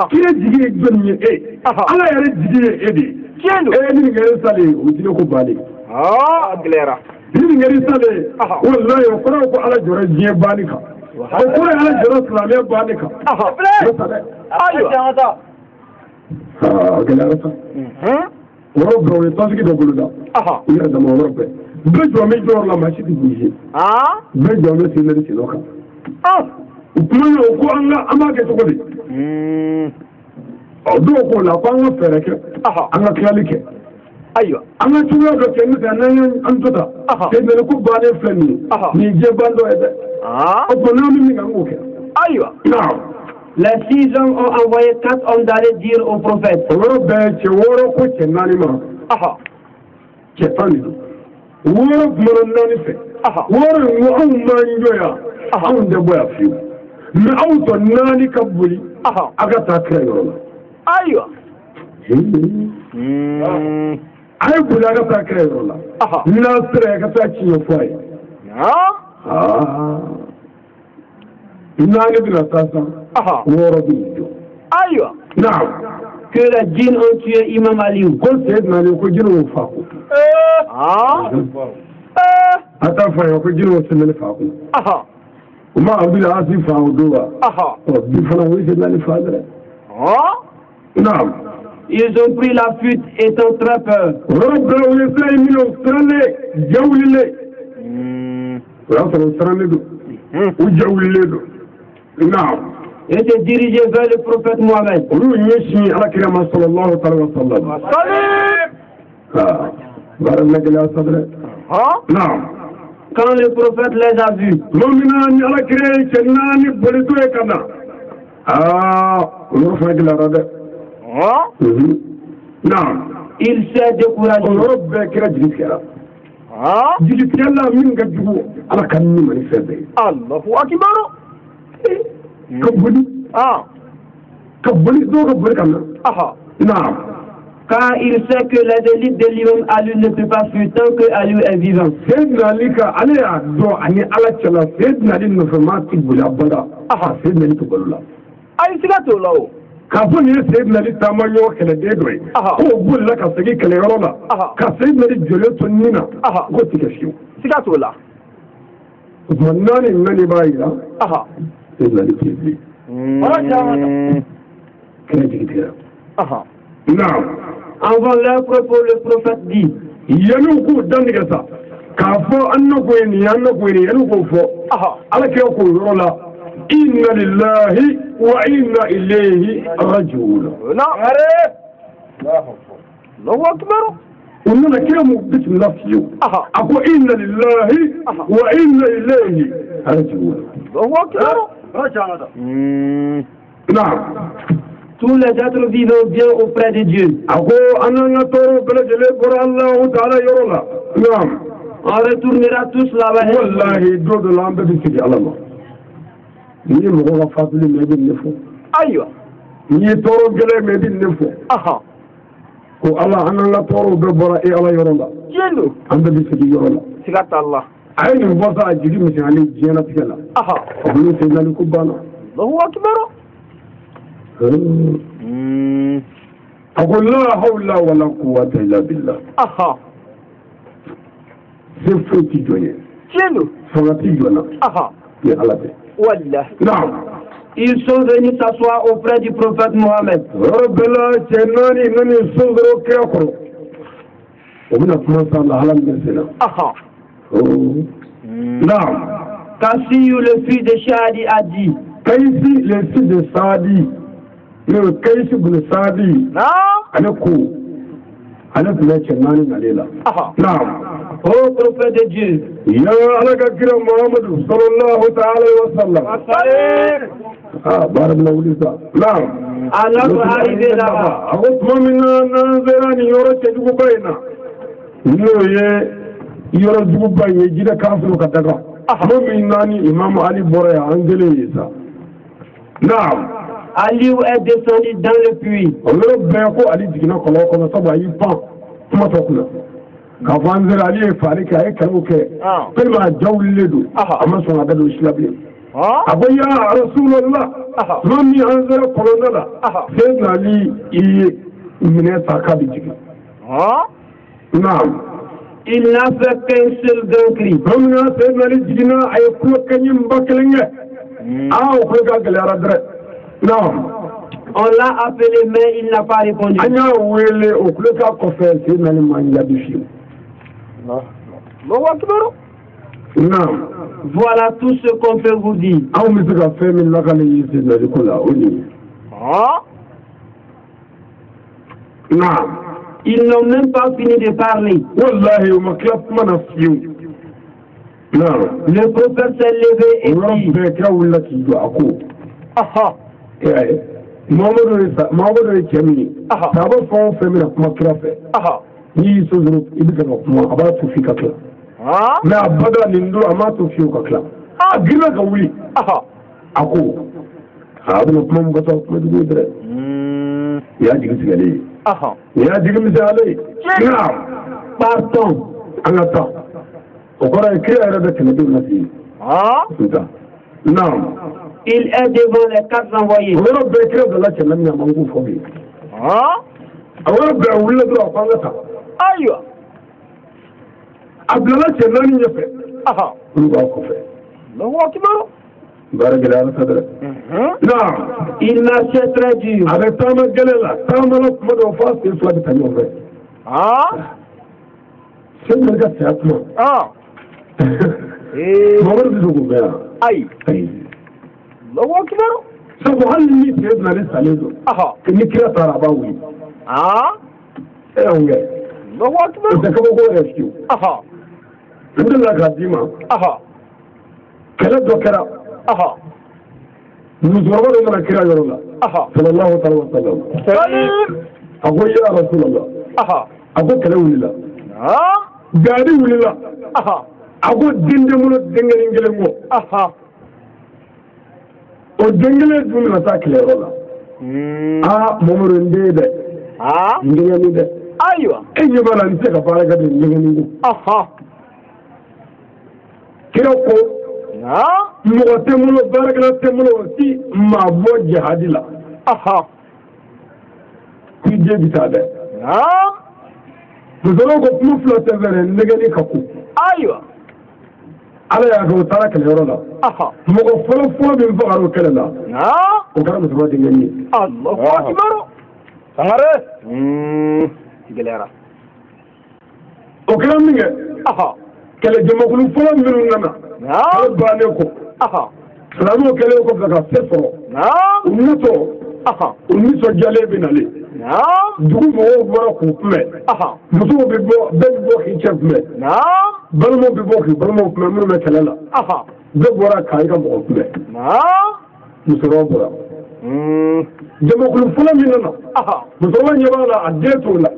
ki jige jonni ala yare jige edi kendo ni ngere sale o jide ko bale glera ni ngere sale wallahi ko ala jore je balika ko ala jore islamiyya balika ayo glera sa Woro we to sigi do guluda ina da mo robe be jo me jor la ma ci di buje be jo me sinari ci loka kuma yo ko anga ama ke to godi do ko la ko anga fere ke anga klalike ayo anga tuwa do ke ni da nan an tota ke ne ko bane fenni ni je bando ede o ko na mi ngangu ke ayo Les 6 hommes ont envoyé 4 hommes d'aller dire au prophète. Que les djinns ont tué Imam Aliou. Ils ont pris la fuite étant très peur. Et se diriger vers le prophète Mohammed. Quand le prophète les a vus, il s'est découragé. Car il sait que les élites de l'imam Aliou ne peuvent pas fuir tant que Aliou est vivant. Avant leur propos, le prophète dit Inna lillahi wa inna ilayhi raji'un. Allahu akbar. Unna kiramu bismillah fiyu. Ako inna lillahi wa inna ilayhi raji'un. Allahu akbar. Naam. Tous les êtres vivants viennent auprès de Dieu. Ako anana toro belajele por Allah ta'ala yorola. Naam. On retournera tous là-bas. Wallahi dodo lambe bisiki Allah. Ni mɔgɔ ka fatuli mɛ bɛ nin fɔ ayiwa ni ye tɔɔrɔ gɛlɛn mɛ bɛ nin fɔ ko ala an ka tɔɔrɔw bɛɛ bɔra e ala yɔrɔ la tiɲɛ don an bɛɛ bɛ segin yɔrɔ la siga t'a la a ye nin fɔ sa a jigi misɛnyalen diɲɛlatigɛ la a bolo seginali ko banna Allahu akbar a ko la hawla wala quwwata illa billah se foyi ti jɔn ye tiɲɛ don fanga ti jɔn na ni ala tɛ. Ils sont venus s'asseoir auprès du prophète Mohammed. Kassiyu, le fils de Shadi, a dit. Kaisi, le fils de Sadi, le Kaisi de Sadi, Oh prophète de Dieu, ya alakakira Muhammad sallallahu ta'ala wa sallam. Barakallahu lisa. Naam. À notre arrivée là-bas, Aliou est descendu dans le puits. Kafanzir Ali farika ay kaluke kalma jawlidu amma sona da islabi abaya rasulullah mami anzara kolonala sayyidina Ali mineta kabiji naam Il n'a fait qu'un seul grand cri. Ramna sayyidina Ali jina ay ko kanyim baklenge ko ga galara dre naam On l'a appelé mais il n'a pas répondu. Anya wele o kuloka ko fe sayyidina Ali man yabishi. Voilà tout ce qu'on peut vous dire. Ils n'ont même pas fini de parler. Le prophète s'est levé et dit Mamadou ye cɛ min ye a b'a fɛn o fɛn bɛna kuma kira fɛ n'i y'i sɔsɔrɔ i bɛ fɛ ka kuma a b'a to f'i ka tila mais a bada nin don a m'a to fiyewu ka tila a girinna ka wuli a ko a bɛna kuma min fɔ kuma jugu ye dɛ nin y'a jigi tigɛlen ye nin y'a jigi misɛnyalen ye nka pardon an ka taa o kɔrɔ ye kira yɛrɛ bɛ tɛmɛdenw na se yen non. Il est devant les 4 envoyés. Alors, ben, qu'il y a de la chaîne, il y a un manque de phobie. Alors, ben, oui, le droit, pas le temps. Aïe! Abdallah, c'est l'un qui a fait. On va en faire. Le roi qui meurt. Non. Il marchait très dur. Avec ta main, ta main, comment on fait, c'est soit de ta main. C'est un gars, c'est à toi. Maman, vous avez ouvert. Aïe! الله أكبر. سبب هل اللي سيدنا لسه لازم. كني كلا ترى باوي. إيه هو جاي. الله أكبر. إذا كم هو يشكيو. عند الله قديما. كلا ذكر. نزور ولا كلا يرولا. صلى الله عليه وسلم. أقول يا رسول الله. أقول كلا ولا. جاري ولا. أقول دين جملة دين إنجليزي. o dengele dun na ta kile rola momoro ndede ngene de aywa enye bala nte ka fara ga de ngene ni kiro ko mo temulo baragala temulo si ma bo jihadila ki je bitade dozoro ko mu flotte vere ngene ka ku aywa ala ya go tara kale rola mo ko folo bi fo aro kale la o kara mo ba de ngani Allahu akbar sangare gelera o kara mi nge kale jama ko folo mi ngana ba ne ko salamu kale ko ka sefo unato uni so jale bi nale dugu mo bora ko tume muso bi bo ki chefme balmo bi bo ki balmo ko mo me kala la de bora kai ka bo tume muso ro bora jama ko fula mi nana muso wa nyaba la adeto la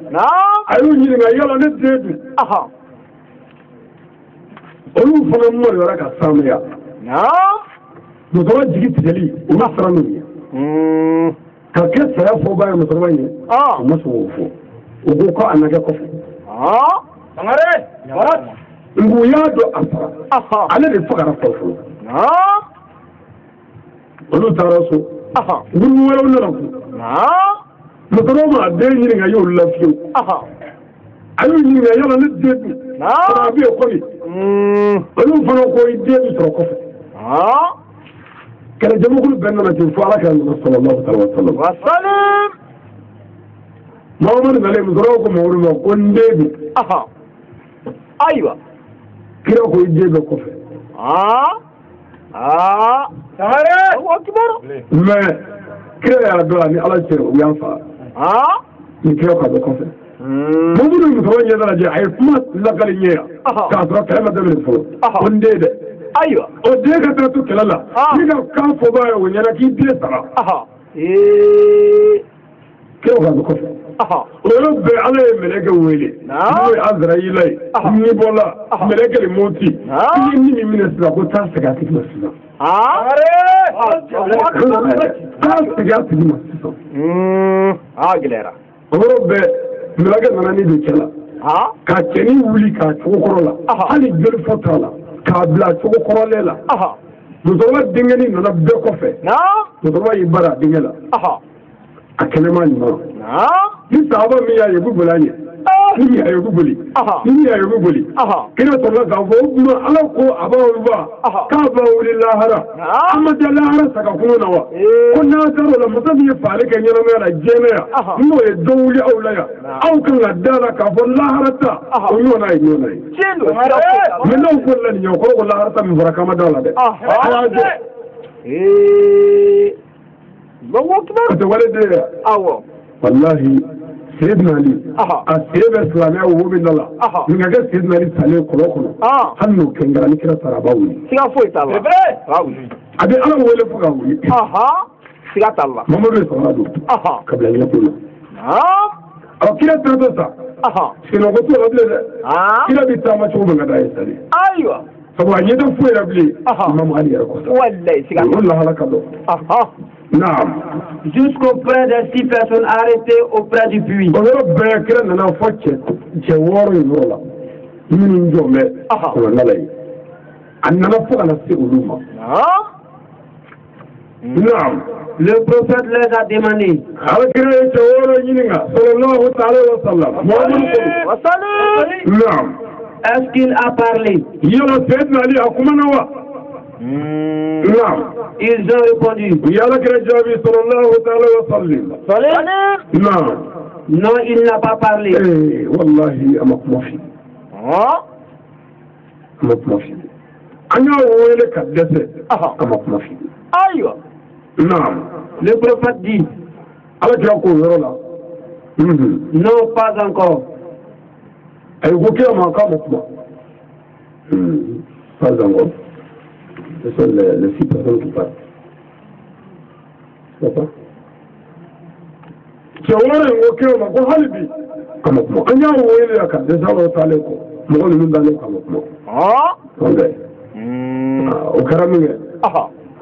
ayu nyiri nga yala ne dedu olu fana mo yora ka samya muso wa jigi tigeli o ma saranu ka kɛ saya fɔ ba ye musokɔrɔba in ye o ma sɔn o fɔ o ko ko a na kɛ kɔfɛ ngu y'a dɔn a fara ale de fagara fɔlɔ olu taara so gurun wɛrɛw nana ku musokɔrɔba ma a den ɲininka y'olu la fiyewu a y'u ɲininka yala ne den dun fana a bɛ yen kɔmi olu fana ko i den bɛ sɔrɔ kɔfɛ كان جمهور بأننا تنفعلك النبي صلى الله عليه وسلم ما أمر عليه مزروعكم وورنا كون ديبي أيوة كده هو يجيب الكفر تعالى هو أكبر ما كده يا دولاني على شيء وينفع كده هذا الكفر ممكن المزروع يدرج حيثما لقى لي كاسرة كلمة دبل الفلوس كون ديبي أيوة وديك تاتو كلالا نيجا كان فوبايا ونيانا كي بيسرا كيف هذا كفر ولو عليه ملك ويلي نوي أزرائيلي نيبولا ملك الموتي يني من السلاح وتاسك عتيك مسلسل تاسك عتيك مسلسل عاقليرا ولو ملك ناني دي كلا كاتني ولي كاتوكرولا علي جل فترة k'a bila cogo kɔrɔlen la musokɔrɔba denkɛnin nana bɛɛ kɔfɛ musokɔrɔba y'i bara denkɛ la a kɛnɛma ɲuman ni sahaba min y'a ye u bɛ boli a ɲɛ ni min y'a ye u bɛ boli ni min y'a ye u bɛ boli kira sɔrɔla k'a fɔ o tuma ala ko a b'a wuluba k'a b'a wuli lahara an ma diya lahara saga kungo na wa ko n'a taara o la masa min ye fagali kɛ ɲɛnamaya la diɲɛ yan n'o ye dɔ wuli aw la yan aw kan ka da la k'a fɔ lahara ta o ɲɔgɔnna ye ɲɔgɔnna ye mais n'aw ko la nin ye o kɔrɔ ko lahara ta min fɔra k'an ma da la dɛ a y'a jɔ o tɛ wale den yɛ walahi سيدنا علي السيدة الإسلامية وهو من الله من أجل سيدنا علي سالي كلوكنا هنو كان جراني كلا تراباوي سيافوي تابا أبي أنا ولا فقاوي sigat Allah Mamadou Salado aha kabla yakulu naam kila tata sa aha sino ko to rable kila bi tama to banga da yesali aywa sabu anye da fu rabli Imam Ali ya ko wallahi sigat Allah halaka do aha naam Jusqu'auprès de 6 personnes arrêtées auprès du puits. on va kira nana fokke je woro yorola min jome ko lalay annana fu ana se uluma naam Le prophète les a demandé. halakire je woro yininga sallallahu ta'ala wa sallam wa sallim naam Est-ce qu'il a parlé? yalla sayyidina Ali akuma nawa naam Ils ont répondu. yalla kire jabi sallallahu ta'ala wa sallam naam Non, il n'a pas parlé. wallahi amak mofi amak mofi anya wele kadese amak mofi aywa naam Le prophète dit. ala kira ko yorola Non, pas encore. ay ko kira ma ka mokuma pas encore ce sont les 6 personnes qui parlent c'est pas jawara ko kira ma ko halibi amakuma anya wele kadese ala taala ko mo ni ndale ko amakuma wala o karaminge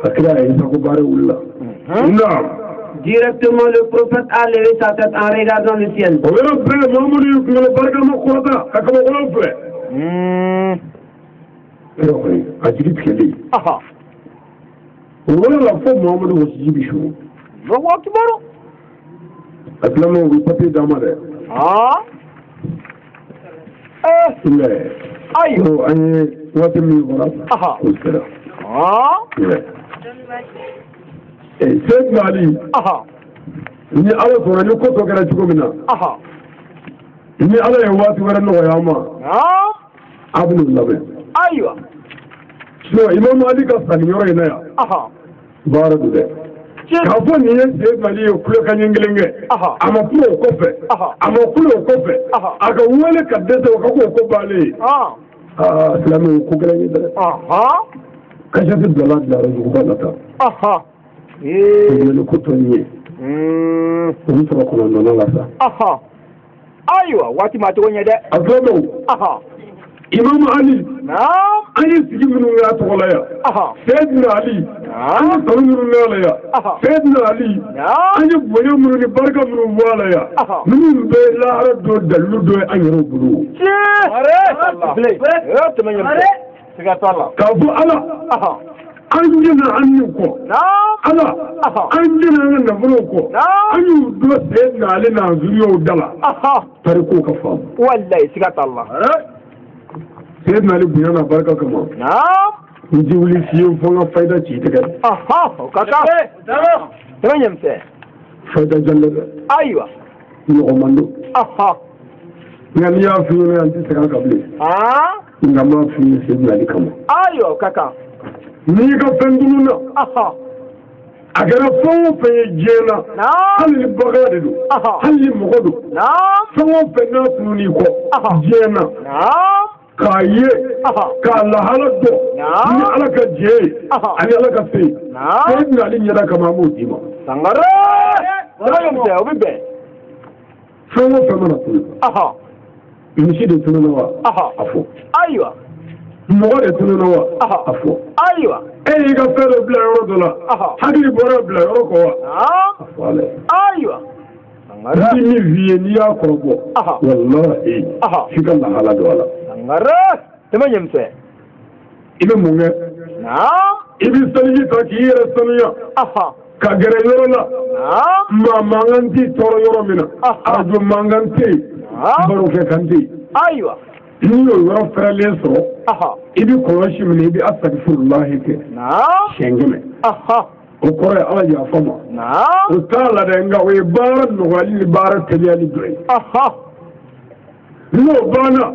akira ay ko bare wulla naam Directement, le prophète a levé sa tête en regardant le ciel. Sayyidina Ali ni ala sɔrɔ ni ko tɔ kɛra cogo min na ni ala ye waati wɛrɛ nɔgɔya ma a bɛna labɛn aywa sinon Imam Ali ka sanni yɔrɔ in na yan baara do dɛ k'a fɔ nin ye Sayyidina Ali ye kulekan kelen kɛ a ma kuma o kɔfɛ a ma kule o kɔfɛ a ka wele ka dɛsɛ o ka k'o ko bannen ye silamɛw ko gɛlɛn ye dɛ kasɛti bilala bilayɔrɔ juguba la tan le ko tɔ ye olu sɔrɔ kɔnɔntɔnna la sa aywa waati ma cogo ɲɛ dɛ a filanan Imam Ali an ye sigi minnu kɛ a tɔgɔ la yan Sayyidina Ali an ye sanu minnu kɛ a la yan Sayyidina Ali an ye bonya minnu ni barika minnu bɔ a la yan ninnu bɛɛ ye lahara dɔ dalilu dɔ ye an yɛrɛw bolo k'a fɔ Ala an jina an ni kɔ Ala an jina an ka nafolow kɔ an y'u dɔ Sayyidina Ali n'an zuriyaw da la tarikow ka faamu wallahi siga t'a la Sayyidina Ali bonya n'a barika kama n ti wuli fiyewu fo n ka fayida ci tigɛ o ka kan tɛmɛ ɲɛmisɛn fayida jalle dɛ aywa ɲɔgɔn man do nka n'i y'a fi ɲɛna an tɛ segin a kan bilen nka m'a fi ye Sayyidina Ali kama aywa o ka kan n'i ka fɛn tununna a kɛra fɛn o fɛn ye diɲɛ na hali ni bagan de don hali ni mɔgɔ don fɛn o fɛn n'a tunun'i kɔ diɲɛ na k'a ye k'a lahala dɔn ni Ala ka jɛ ye ani Ala ka se ye Sayyidina Ali ɲɛda kama an b'o d'i ma sangare tɛmɛ ɲɛmisɛn o bɛ bɛn fɛn o fɛn mana tunun misi de tununna wa a fɔ aywa mɔgɔ de tununna wa a fɔ aywa e y'i ka fɛn dɔ bila yɔrɔ dɔ la hakili bɔra bila yɔrɔ kɔ wa a fɔ ale aywa ni min f'i ye n'i y'a kɔrɔbɔ wallahi f'i ka lahala don a la sangare tɛmɛ ɲɛmisɛn i bɛ mun kɛ i bɛ saniji ta k'i yɛrɛ sanuya ka gɛrɛ yɔrɔ la maa mankan t'i tɔɔrɔ yɔrɔ min na arajo mankan tɛ yen barokɛ kan tɛ yen aywa n'i y'o yɔrɔ fɛrɛlen sɔrɔ i bɛ kɔlɔsi minɛ i bɛ astagfirullahi kɛ siɲɛ 100 o kɔrɔ ye Ala yafa ma o t'a la dɛ nka o ye baara nɔgɔyali ni baara teliyali dɔ ye n'o banna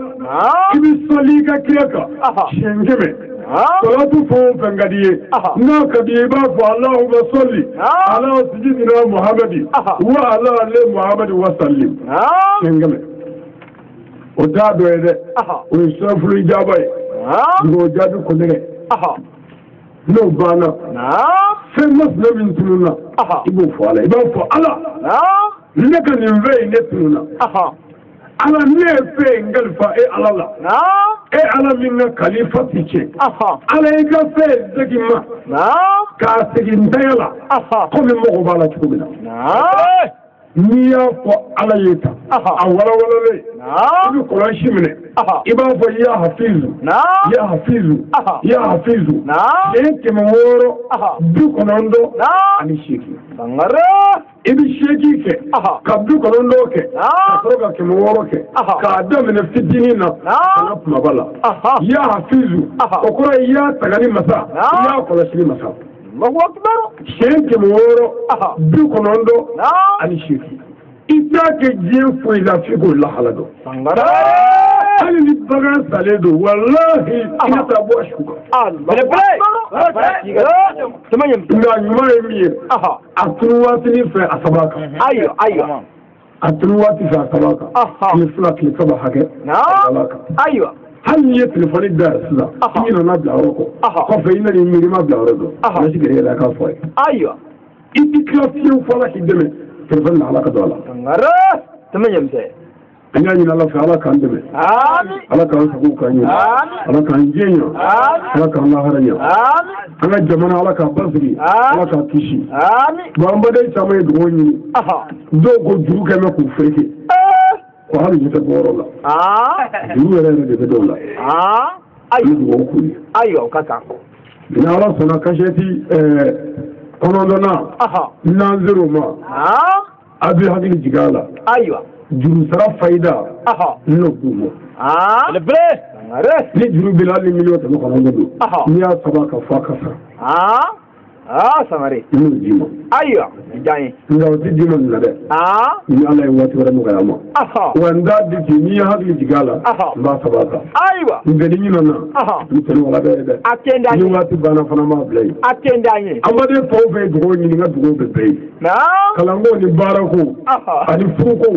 i bɛ sɔli i ka kira kan siɲɛ 100 salatu fɛn o fɛn ka di ye n'a ka di ye i b'a fɔ Allahumma salli ala sayyidina Muhammadi wa ala ali Muhammadi wa sallim siɲɛ 100 o t'a dɔ ye dɛ o ye sɔrɔfulu ijaaba ye nka o jaabi ko nɛgɛ n'o banna fɛn masina min tununna ibu fo ala ibu fo ala ne kan nin fe ne tununa ala ne fe ngalfa e ala la e ala min ka khalifa tiche ala e ka fe zegima ka segin dayala ko mi mo ko bala ko bina ni ya fo ala yeta awala wala le ibu ko shimne iba fo ya hafizu ya hafizu ke mo woro du ko nondo ani sheki bangare ibi sheki ke kabdu ko nondo ke ka ke mo woro ke ka adam ne fitini na na mabala ya hafizu ko ko ya tagani masa ya ko shini masa Allahu akbar sheki mo woro du ko nondo ani sheki ita ke je fo ila figo la halado bangare ali ni bagan saledo wallahi ina ta bo shuka na nyuma mi atruwati ni fe asabaka ayo atruwati fe asabaka ni flak ni kaba hage ayo hal ni telefoni dar sala ina na bla roko ko fe ina ni mi ma bla roko na sigere la ka fo ayo iti klasiyo fala hideme telefoni ala ka dola bangare tamanyam se ina ni ala fa ala kan deme amin ala kan sabu kan ni ala kan jenyo ala kan la haranya ala jamana ala ka basri ala ka kishi ba mba dai samay do ni do go juru ke me ku feke ko halu ni ta boro la juru re de do la ayo kaka ina ala sona kasheti kono dona na zero ma abi hadini jigala ayo juru sara faida no gumo ni juru bilali miliyo ta ko no do ni ya sabaka fakasa samare no jima ayo jani ngaw ti jima na de ni ala e wati wara no gayama wanda di ni ya hadu jigala ba sabaka ayo ngani ni nona ni tele wala de atenda ni wati bana fana ma blay atenda ni amade fo fe do ni nga do be be kalango ni barako ani fuko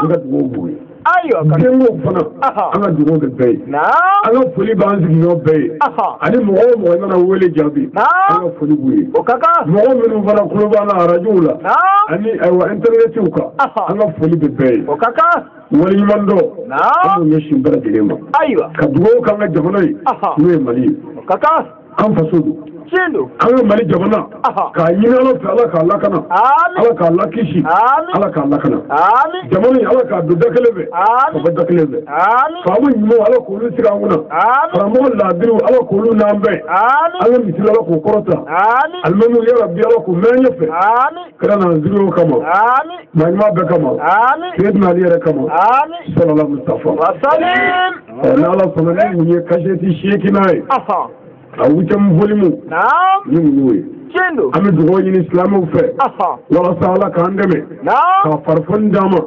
nga do boy ayo dengo fana anga do be be anga fuli banzi no be ani mo na wele jabi anga fuli buyi o kaka mo minu fana kuloba na rajula ani aywa internet uka anga fuli be be o kaka wali mando amu yeshi mbara dilema ayo kadugo kanga jamanai no mali o kaka an fasudu Chindo. Ala mali jabana. Ka yini ala fa ala ka ala kana. Ala ka ala kishi. Ala ka ala kana. Jamani ala ka do dakelebe. Ka dakelebe. Ka mu nyimo ala ko lu sira nguna. Ka mo la biru ala ko lu nambe. Ala mi sira ala ko korota. Almanu ya rabbi ala ko menye fe. Kana na zuru kama. Ma nyima be kama. Sayyidina ali ya kama. Sallallahu mustafa. Wa salim. Ala sallallahu ni kasheti sheki nai. Awutam volumu ni muwe Chindo ami dugo ni islamu fe wala sala kan deme ka farfon dama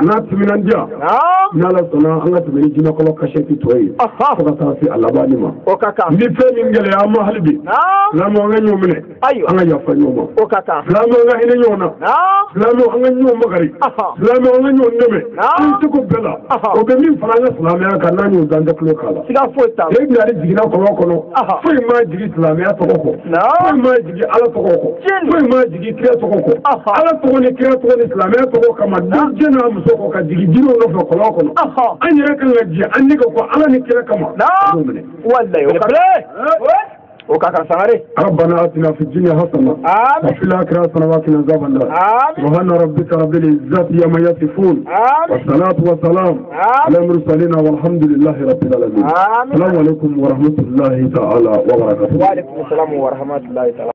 na timinan dia na la sona anga timini jina ko kasheti toyi ko ka tafi alabani ma o kaka ni fe ni ngele ama halbi na mo nga nyomne anga ya fa nyoma o kaka na mo nga hine nyona na mo anga nyoma gari na mo nga nyonne ni ko bela o be min fana islamia kan na nyu ganda klo kala siga fota e ni ari jigina ko no fo ma jigi islamia to ko fo ma jigi ala to ko fo ma jigi kira to ko ala to ni kira to ni islamia to ko kama dujena muso ko ka jigi dino no fo ko no an yere kan gaji an ni ko ala ni kira kama wallahi o kaka sangare ربنا آتنا في الدنيا حسنة وفي الآخرة حسنة وقنا عذاب النار سبحان ربك رب العزة عما يصفون والصلاة والسلام على المرسلين والحمد لله رب العالمين السلام عليكم ورحمة الله تعالى وبركاته وعليكم السلام ورحمة الله تعالى